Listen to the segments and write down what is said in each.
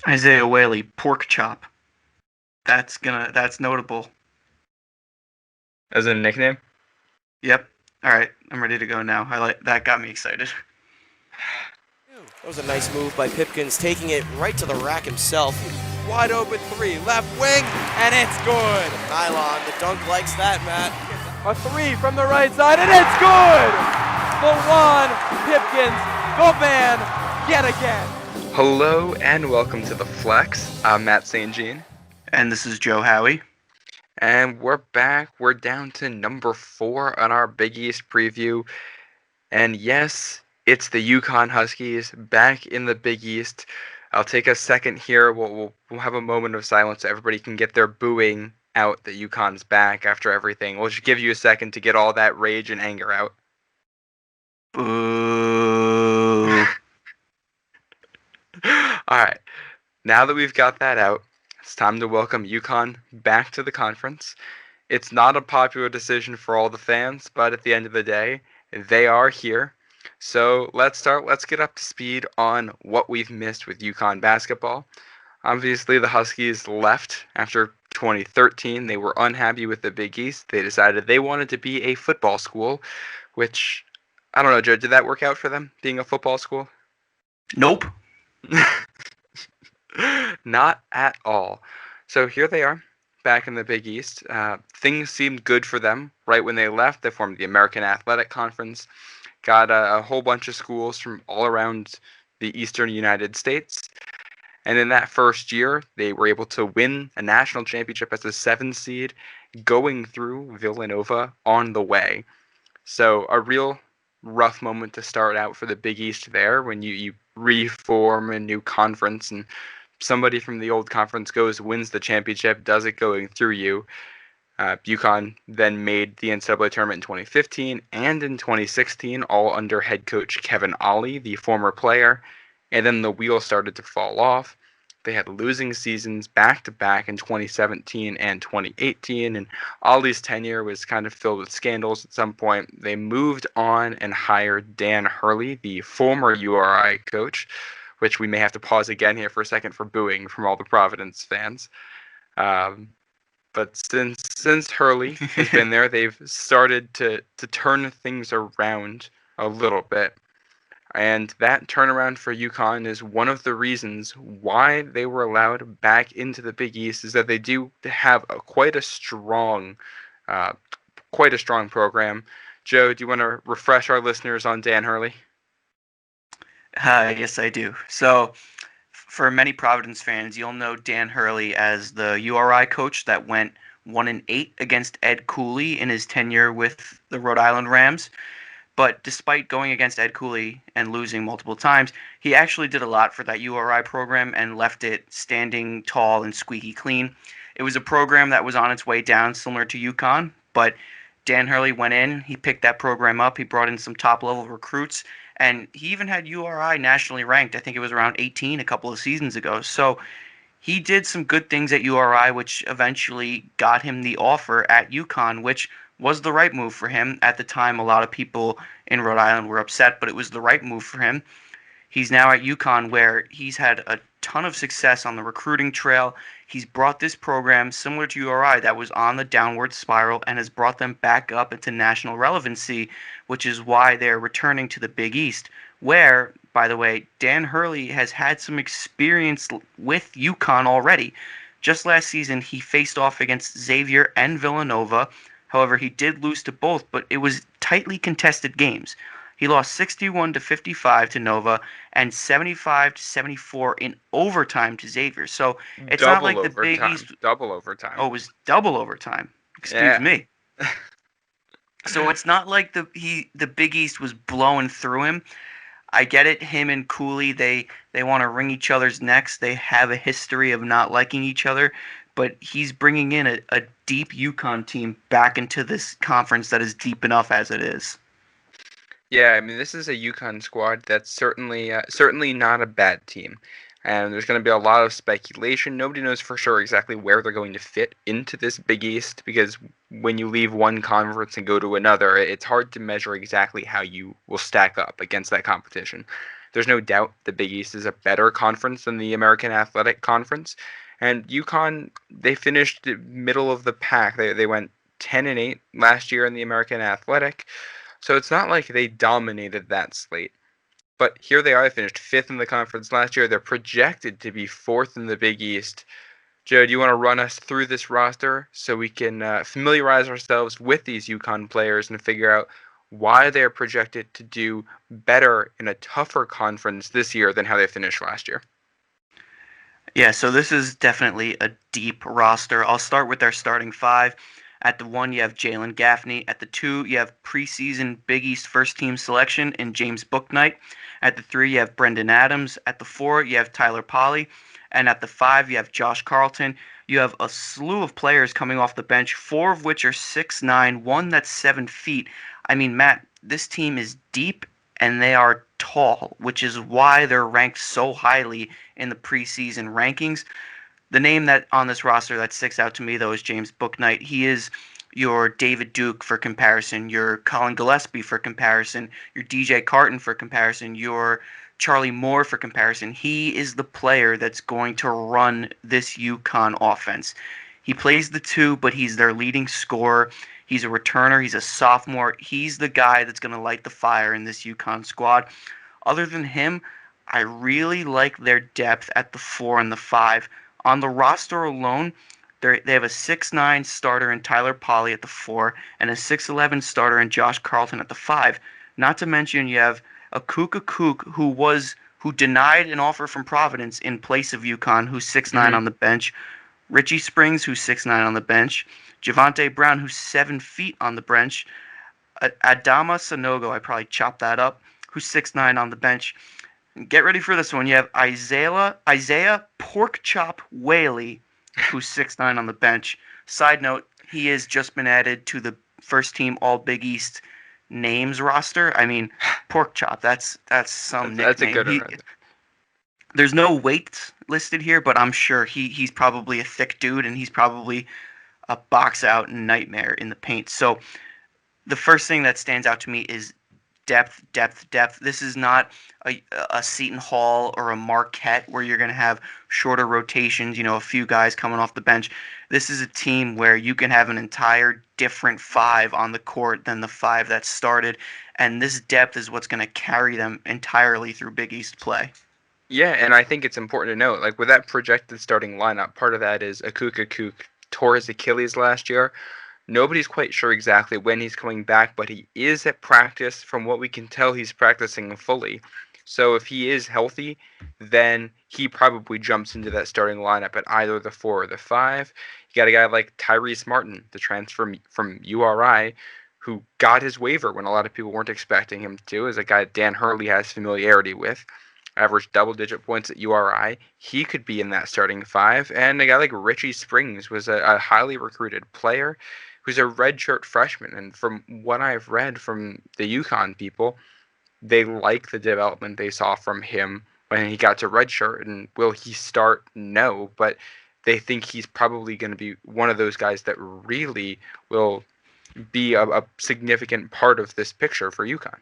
Isaiah Whaley, pork chop. That's notable. As a nickname? Yep. All right, I'm ready to go now. That got me excited. That was a nice move by Pipkins, taking it right to the rack himself. Wide open three, left wing, and it's good. Nylon, the dunk likes that, Matt. A three from the right side, and it's good! Lawan Pipkins, the man, yet again. Hello and welcome to The Flex. I'm Matt St. Jean. And this is Joe Howie. And we're back. We're down to number 4 on our Big East preview. And yes, it's the UConn Huskies back in the Big East. I'll take a second here. We'll have a moment of silence so everybody can get their booing out that UConn's back after everything. We'll just give you a second to get all that rage and anger out. Boo. Alright, now that we've got that out, it's time to welcome UConn back to the conference. It's not a popular decision for all the fans, but at the end of the day, they are here. So let's get up to speed on what we've missed with UConn basketball. Obviously, the Huskies left after 2013. They were unhappy with the Big East. They decided they wanted to be a football school, which, I don't know, Joe, did that work out for them, being a football school? Nope. Not at all. So here they are, back in the Big East. Things seemed good for them right when they left. They formed the American Athletic Conference, got a whole bunch of schools from all around the eastern United States. And in that first year, they were able to win a national championship as a 7 seed, going through Villanova on the way. So a real rough moment to start out for the Big East there when you reform a new conference and somebody from the old conference wins the championship, does it going through you. UConn then made the NCAA tournament in 2015 and in 2016, all under head coach Kevin Ollie, the former player, and then the wheels started to fall off. They had losing seasons back-to-back in 2017 and 2018, and Ollie's tenure was kind of filled with scandals at some point. They moved on and hired Dan Hurley, the former URI coach, which we may have to pause again here for a second for booing from all the Providence fans. But since Hurley has been there, they've started to turn things around a little bit. And that turnaround for UConn is one of the reasons why they were allowed back into the Big East, is that they do have quite a strong program. Joe, do you want to refresh our listeners on Dan Hurley? Yes, I do. So, for many Providence fans, you'll know Dan Hurley as the URI coach that went 1-8 against Ed Cooley in his tenure with the Rhode Island Rams. But despite going against Ed Cooley and losing multiple times, he actually did a lot for that URI program and left it standing tall and squeaky clean. It was a program that was on its way down, similar to UConn, but Dan Hurley went in, he picked that program up, he brought in some top-level recruits, and he even had URI nationally ranked. I think it was around 18 a couple of seasons ago. So he did some good things at URI, which eventually got him the offer at UConn, which was the right move for him. At the time, a lot of people in Rhode Island were upset, but it was the right move for him. He's now at UConn, where he's had a ton of success on the recruiting trail. He's brought this program, similar to URI, that was on the downward spiral and has brought them back up into national relevancy, which is why they're returning to the Big East, where, by the way, Dan Hurley has had some experience with UConn already. Just last season, he faced off against Xavier and Villanova. However, he did lose to both, but it was tightly contested games. He lost 61-55 to Nova and 75-74 in overtime to Xavier. So it's not like the Big East. Double overtime. Oh, it was double overtime. Excuse me. So it's not like the Big East was blowing through him. I get it. Him and Cooley, they want to wring each other's necks. They have a history of not liking each other. But he's bringing in a deep UConn team back into this conference that is deep enough as it is. Yeah, I mean, this is a UConn squad that's certainly not a bad team. And there's going to be a lot of speculation. Nobody knows for sure exactly where they're going to fit into this Big East, because when you leave one conference and go to another, it's hard to measure exactly how you will stack up against that competition. There's no doubt the Big East is a better conference than the American Athletic Conference. And UConn, they finished middle of the pack. They went 10-8 last year in the American Athletic. So it's not like they dominated that slate. But here they are. They finished 5th in the conference last year. They're projected to be 4th in the Big East. Joe, do you want to run us through this roster so we can familiarize ourselves with these UConn players and figure out why they're projected to do better in a tougher conference this year than how they finished last year? Yeah, so this is definitely a deep roster. I'll start with their starting five. At the 1, you have Jalen Gaffney. At the 2, you have preseason Big East first team selection in James Bouknight. At the 3, you have Brendan Adams. At the 4, you have Tyler Polley. And at the 5, you have Josh Carlton. You have a slew of players coming off the bench, 4 of which are 6'9", one that's 7 feet. I mean, Matt, this team is deep and they are tall, which is why they're ranked so highly in the preseason rankings. The name that on this roster that sticks out to me, though, is James Bouknight. He is your David Duke for comparison, your Colin Gillespie for comparison, your DJ Carton for comparison, your Charlie Moore for comparison. He is the player that's going to run this UConn offense. He plays the 2, but he's their leading scorer. He's a returner. He's a sophomore. He's the guy that's going to light the fire in this UConn squad. Other than him, I really like their depth at the 4 and the 5. On the roster alone, they have a 6'9" starter in Tyler Polley at the 4 and a 6'11" starter in Josh Carlton at the 5. Not to mention you have Akuka Kook, who denied an offer from Providence in place of UConn, who's 6'9" on the bench. Richie Springs, who's 6'9" on the bench. Javante Brown, who's 7 feet on the bench. Adama Sanogo, I probably chopped that up, who's 6'9" on the bench. Get ready for this one. You have Isaiah Porkchop Whaley, who's 6'9" on the bench. Side note, he has just been added to the first team All Big East names roster. I mean, Porkchop, that's some nickname. That's a good one. There's no weight listed here, but I'm sure he's probably a thick dude, and he's probably a box-out nightmare in the paint. So the first thing that stands out to me is depth. This is not a Seton Hall or a Marquette where you're going to have shorter rotations, a few guys coming off the bench. This is a team where you can have an entire different 5 on the court than the 5 that started, and this depth is what's going to carry them entirely through Big East play. Yeah, and I think it's important to note, like with that projected starting lineup, part of that is Akuka Kook tore his Achilles last year. Nobody's quite sure exactly when he's coming back, but he is at practice. From what we can tell, he's practicing fully. So if he is healthy, then he probably jumps into that starting lineup at either the 4 or the 5. You got a guy like Tyrese Martin, the transfer from URI, who got his waiver when a lot of people weren't expecting him to, is a guy Dan Hurley has familiarity with. Averaged double-digit points at URI. He could be in that starting 5. And a guy like Richie Springs was a highly recruited player who's a redshirt freshman. And from what I've read from the UConn people, they like the development they saw from him when he got to redshirt. And will he start? No. But they think he's probably going to be one of those guys that really will be a significant part of this picture for UConn.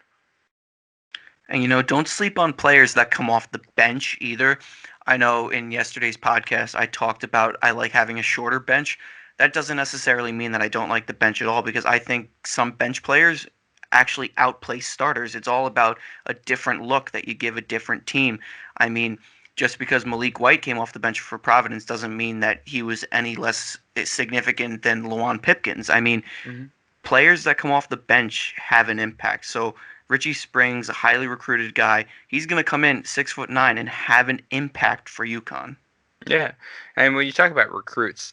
And, don't sleep on players that come off the bench either. I know in yesterday's podcast I talked about I like having a shorter bench. That doesn't necessarily mean that I don't like the bench at all, because I think some bench players actually outplay starters. It's all about a different look that you give a different team. I mean, just because Malik White came off the bench for Providence doesn't mean that he was any less significant than Luwan Pipkins. I mean, players that come off the bench have an impact. So Richie Springs, a highly recruited guy, he's going to come in 6'9" and have an impact for UConn. Yeah, and when you talk about recruits,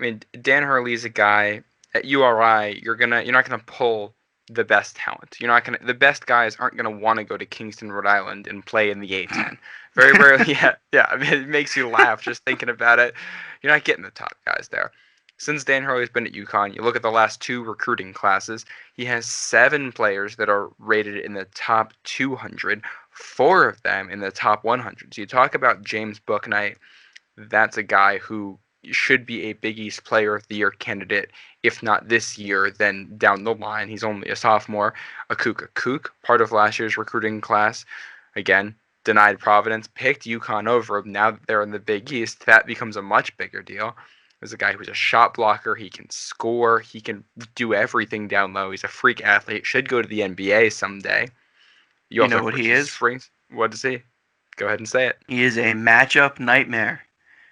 I mean, Dan Hurley is a guy at URI. You're not gonna pull the best talent. The best guys aren't gonna want to go to Kingston, Rhode Island, and play in the A10. Very rarely. Yeah. I mean, it makes you laugh just thinking about it. You're not getting the top guys there. Since Dan Hurley's been at UConn, you look at the last 2 recruiting classes, he has 7 players that are rated in the top 200, 4 of them in the top 100. So you talk about James Bouknight, that's a guy who should be a Big East Player of the Year candidate, if not this year, then down the line. He's only a sophomore. Akuka Kook, part of last year's recruiting class. Again, denied Providence, picked UConn over him. Now that they're in the Big East, that becomes a much bigger deal. There's a guy who's a shot blocker. He can score. He can do everything down low. He's a freak athlete. Should go to the NBA someday. You You also know have what he Richie is? Springs. What is he? Go ahead and say it. He is a matchup nightmare,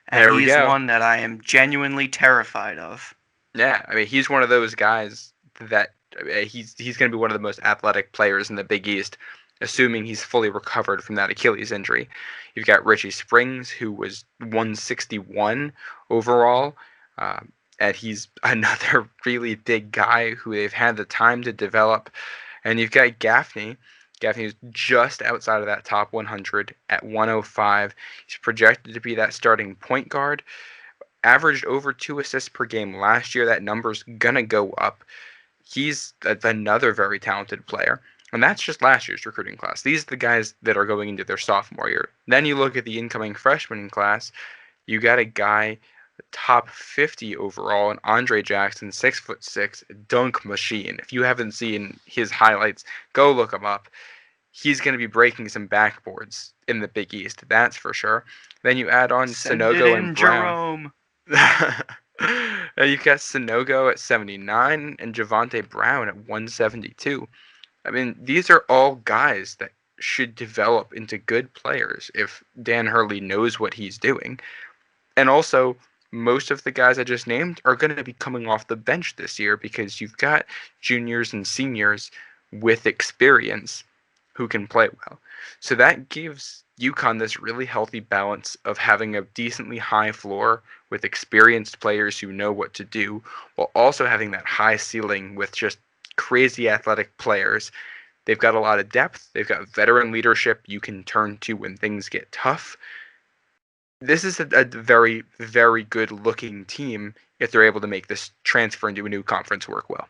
and There we he is go. one that I am genuinely terrified of. Yeah, I mean, he's one of those guys that he's going to be one of the most athletic players in the Big East, assuming he's fully recovered from that Achilles injury. You've got Richie Springs, who was 161 overall, uh, and he's another really big guy who they've had the time to develop. And you've got Gaffney. Gaffney is just outside of that top 100 at 105. He's projected to be that starting point guard. Averaged over 2 assists per game last year. That number's gonna go up. He's another very talented player. And that's just last year's recruiting class. These are the guys that are going into their sophomore year. Then you look at the incoming freshman class. You got a guy top 50 overall, and Andre Jackson, 6'6", dunk machine. If you haven't seen his highlights, go look him up. He's going to be breaking some backboards in the Big East, that's for sure. Then you add on Send it Sonogo in, and Brown. Jerome. You've got Sonogo at 79 and Javante Brown at 172. I mean, these are all guys that should develop into good players if Dan Hurley knows what he's doing. And also, most of the guys I just named are going to be coming off the bench this year because you've got juniors and seniors with experience who can play well. So that gives UConn this really healthy balance of having a decently high floor with experienced players who know what to do, while also having that high ceiling with just crazy athletic players. They've got a lot of depth. They've got veteran leadership you can turn to when things get tough. This is a very, very good-looking team if they're able to make this transfer into a new conference work well.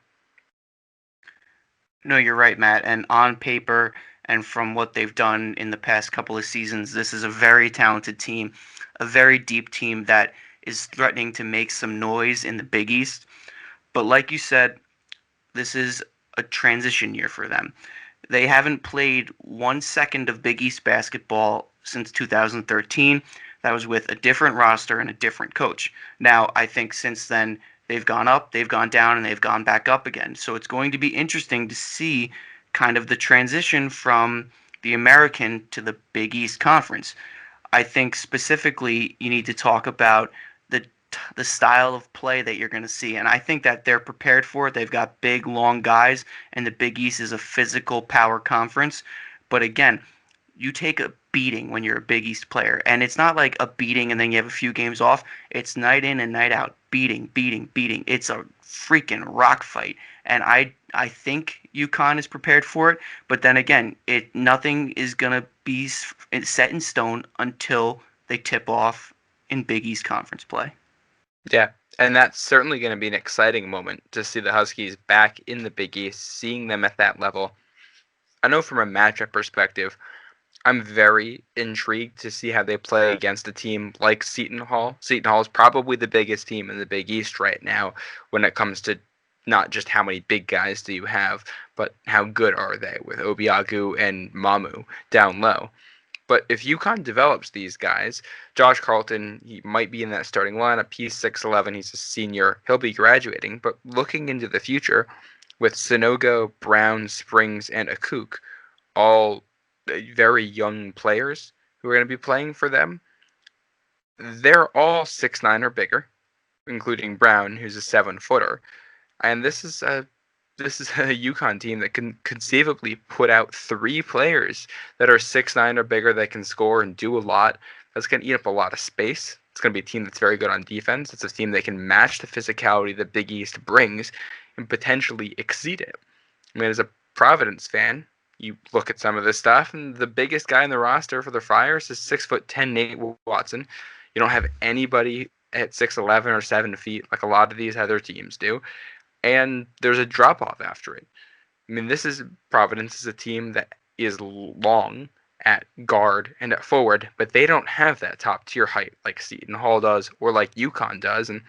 No, you're right, Matt. And on paper and from what they've done in the past couple of seasons, this is a very talented team, a very deep team that is threatening to make some noise in the Big East. But like you said, this is a transition year for them. They haven't played 1 second of Big East basketball since 2013. That was with a different roster and a different coach. Now, I think since then, they've gone up, they've gone down, and they've gone back up again. So it's going to be interesting to see kind of the transition from the American to the Big East Conference. I think specifically you need to talk about the style of play that you're going to see. And I think that they're prepared for it. They've got big, long guys, and the Big East is a physical power conference. But again, you take a beating when you're a Big East player. And it's not like a beating and then you have a few games off. It's night in and night out. Beating, beating, beating. It's a freaking rock fight. And I think UConn is prepared for it. But then again, nothing is going to be set in stone until they tip off in Big East Conference play. Yeah, and that's certainly going to be an exciting moment to see the Huskies back in the Big East, seeing them at that level. I know from a matchup perspective, I'm very intrigued to see how they play against a team like Seton Hall. Seton Hall is probably the biggest team in the Big East right now when it comes to not just how many big guys do you have, but how good are they with Obiagu and Mamu down low. But if UConn develops these guys, Josh Carlton, he might be in that starting lineup. He's 6'11", he's a senior. He'll be graduating. But looking into the future, with Sonogo, Brown, Springs, and Akuk, all very young players who are going to be playing for them, they're all 6'9" or bigger, including Brown, who's a 7-footer. And this is a UConn team that can conceivably put out 3 players that are 6'9" or bigger that can score and do a lot. That's going to eat up a lot of space. It's going to be a team that's very good on defense. It's a team that can match the physicality the Big East brings and potentially exceed it. I mean, as a Providence fan, you look at some of this stuff, and the biggest guy in the roster for the Friars is 6'10" Nate Watson. You don't have anybody at 6'11" or 7 feet like a lot of these other teams do. And there's a drop-off after it. I mean, Providence is a team that is long at guard and at forward, but they don't have that top-tier height like Seton Hall does or like UConn does. And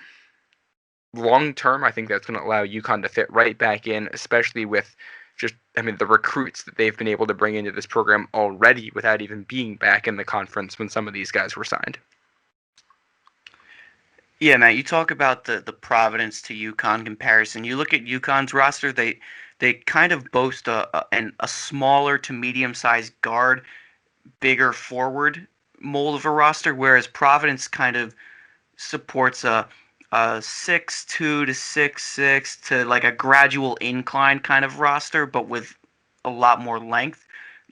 long-term, I think that's going to allow UConn to fit right back in, especially with the recruits that they've been able to bring into this program already without even being back in the conference when some of these guys were signed. Yeah, Matt, you talk about the Providence to UConn comparison. You look at UConn's roster, they kind of boast a smaller to medium-sized guard, bigger forward mold of a roster, whereas Providence kind of supports a 6'2" to 6'6" to like a gradual incline kind of roster, but with a lot more length.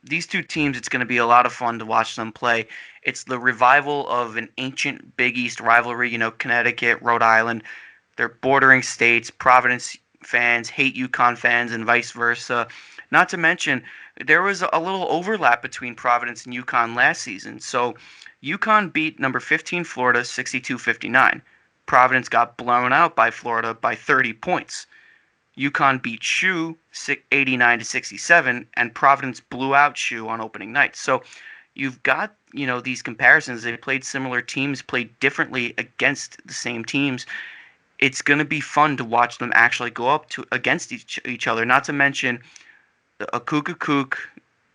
These two teams, it's going to be a lot of fun to watch them play. It's the revival of an ancient Big East rivalry. Connecticut, Rhode Island, they're bordering states. Providence fans hate UConn fans and vice versa. Not to mention, there was a little overlap between Providence and UConn last season. So UConn beat number 15 Florida 62-59. Providence got blown out by Florida by 30 points. UConn beat SHU 89-67, and Providence blew out SHU on opening night. So you've got these comparisons. They played similar teams, played differently against the same teams. It's going to be fun to watch them actually go up against each other. Not to mention a kook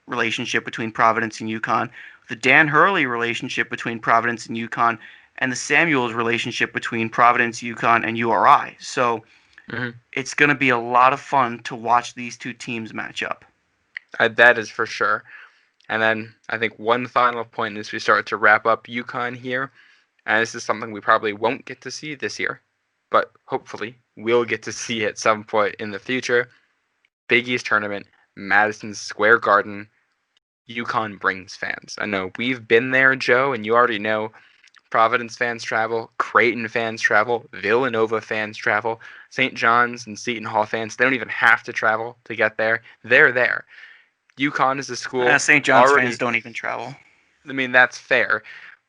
relationship between Providence and UConn, the Dan Hurley relationship between Providence and UConn, and the Samuels relationship between Providence, UConn, and URI. So it's going to be a lot of fun to watch these two teams match up. That is for sure. And then I think one final point as we start to wrap up UConn here, and this is something we probably won't get to see this year, but hopefully we'll get to see at some point in the future. Big East tournament, Madison Square Garden, UConn brings fans. I know we've been there, Joe, and you already know Providence fans travel, Creighton fans travel, Villanova fans travel, St. John's and Seton Hall fans, they don't even have to travel to get there. They're there. UConn is a school. St. John's fans don't even travel. I mean, that's fair.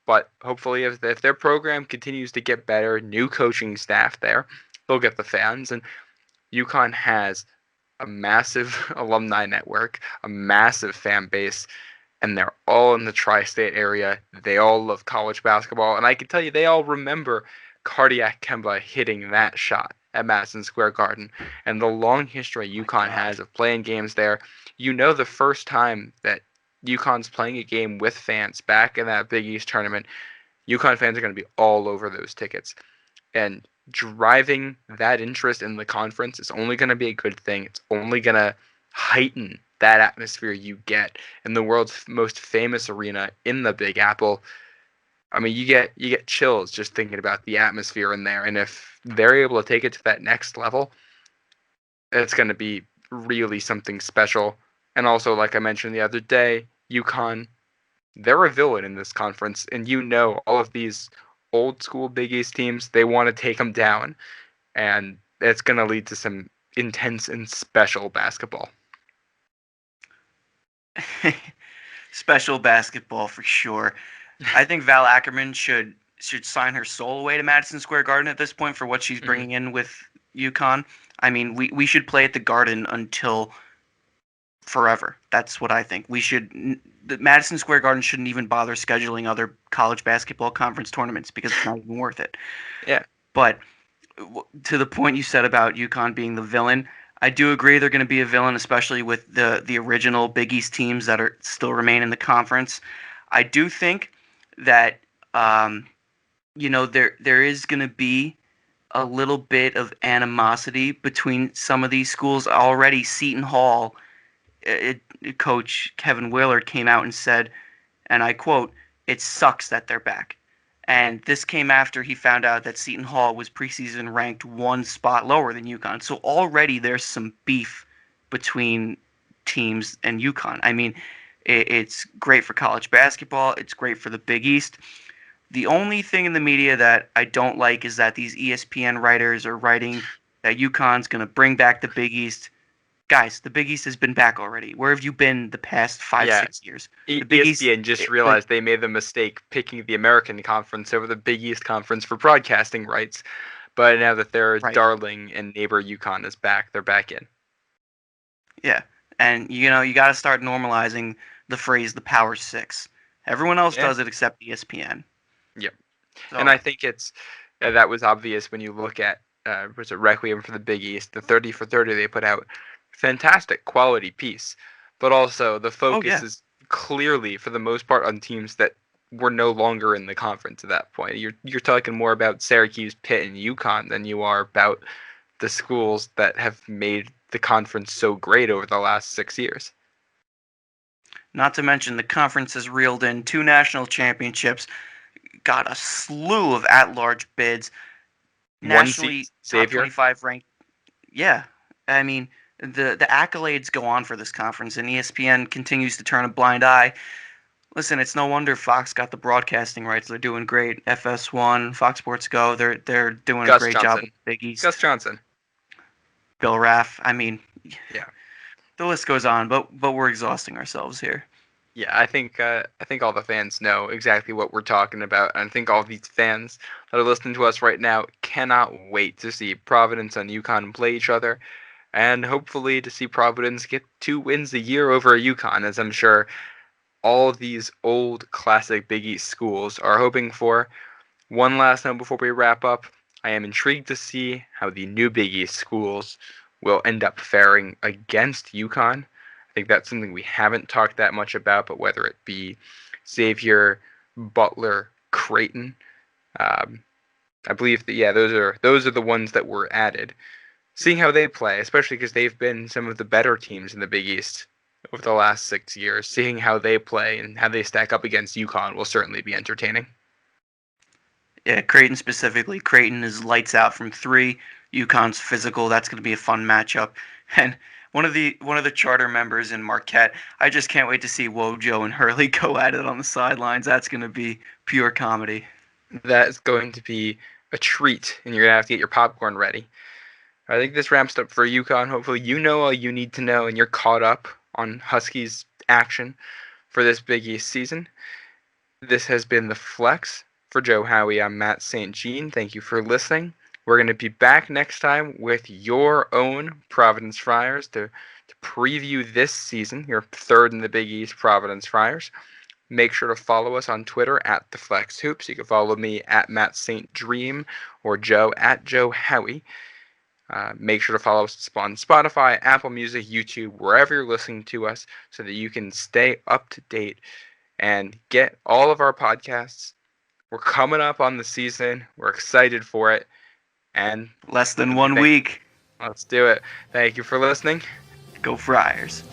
But hopefully if their program continues to get better, new coaching staff there, they'll get the fans. And UConn has a massive alumni network, a massive fan base, and they're all in the tri-state area. They all love college basketball. And I can tell you, they all remember Cardiac Kemba hitting that shot at Madison Square Garden. And the long history UConn has of playing games there. The first time that UConn's playing a game with fans back in that Big East tournament, UConn fans are going to be all over those tickets. And driving that interest in the conference is only going to be a good thing. It's only going to heighten that atmosphere you get in the world's most famous arena in the Big Apple. I mean, you get chills just thinking about the atmosphere in there. And if they're able to take it to that next level, it's going to be really something special. And also, like I mentioned the other day, UConn, they're a villain in this conference. And all of these old school Big East teams, they want to take them down. And it's going to lead to some intense and special basketball. Special basketball for sure. I think Val Ackerman should sign her soul away to Madison Square Garden at this point for what she's bringing in with UConn. I mean, we should play at the Garden until forever. That's what I think. The Madison Square Garden shouldn't even bother scheduling other college basketball conference tournaments because it's not even worth it. Yeah. But to the point you said about UConn being the villain, I do agree they're going to be a villain, especially with the original Big East teams that are still remain in the conference. I do think that there is going to be a little bit of animosity between some of these schools already. Seton Hall, Coach Kevin Willard came out and said, and I quote, "It sucks that they're back." And this came after he found out that Seton Hall was preseason ranked one spot lower than UConn. So already there's some beef between teams and UConn. I mean, it's great for college basketball. It's great for the Big East. The only thing in the media that I don't like is that these ESPN writers are writing that UConn's going to bring back the Big East. Guys, the Big East has been back already. Where have you been the past 6 years? The Big ESPN just realized they made the mistake picking the American Conference over the Big East Conference for broadcasting rights. But now that their darling and neighbor UConn is back, they're back in. Yeah, and you got to start normalizing the phrase "the Power Six." Everyone else does it except ESPN. Yep. So, and I think that was obvious when you look at was it Requiem for the Big East, the 30 for 30 they put out. fantastic quality piece, but also the Oh focus yeah. is clearly, for the most part, on teams that were no longer in the conference at that point. You're talking more about Syracuse, Pitt, and UConn than you are about the schools that have made the conference so great over the last 6 years. Not to mention the conference has reeled in 2 national championships, got a slew of at-large bids, One seed, nationally top Xavier. 25 ranked. Yeah, I mean the accolades go on for this conference, and ESPN continues to turn a blind eye. Listen, it's no wonder Fox got the broadcasting rights. They're doing great. FS1, Fox Sports Go, they're doing a Gus great job Johnson. with the Big East. Gus Johnson. Bill Raff. I mean, Yeah. the list goes on, but we're exhausting ourselves here. Yeah, I think all the fans know exactly what we're talking about, and I think all these fans that are listening to us right now cannot wait to see Providence and UConn play each other, and hopefully to see Providence get 2 wins a year over UConn, as I'm sure all of these old classic Big East schools are hoping for. One last note before we wrap up: I am intrigued to see how the new Big East schools will end up faring against UConn. I think that's something we haven't talked that much about, but whether it be Xavier, Butler, Creighton, I believe that those are the ones that were added. Seeing how they play, especially because they've been some of the better teams in the Big East over the last 6 years, seeing how they play and how they stack up against UConn will certainly be entertaining. Yeah, Creighton specifically. Creighton is lights out from 3. UConn's physical. That's going to be a fun matchup. And one of the charter members in Marquette. I just can't wait to see Wojo and Hurley go at it on the sidelines. That's going to be pure comedy. That is going to be a treat, and you're going to have to get your popcorn ready. I think this wraps up for UConn. Hopefully you know all you need to know and you're caught up on Huskies action for this Big East season. This has been The Flex. For Joe Howie, I'm Matt St. Jean. Thank you for listening. We're going to be back next time with your own Providence Friars to preview this season, your 3rd in the Big East Providence Friars. Make sure to follow us on Twitter at The Flex Hoops. You can follow me at Matt St. Dream or Joe at Joe Howie. Make sure to follow us on Spotify, Apple Music, YouTube, wherever you're listening to us so that you can stay up to date and get all of our podcasts. We're coming up on the season. We're excited for it. And less than 1 week. Let's do it. Thank you for listening. Go Friars.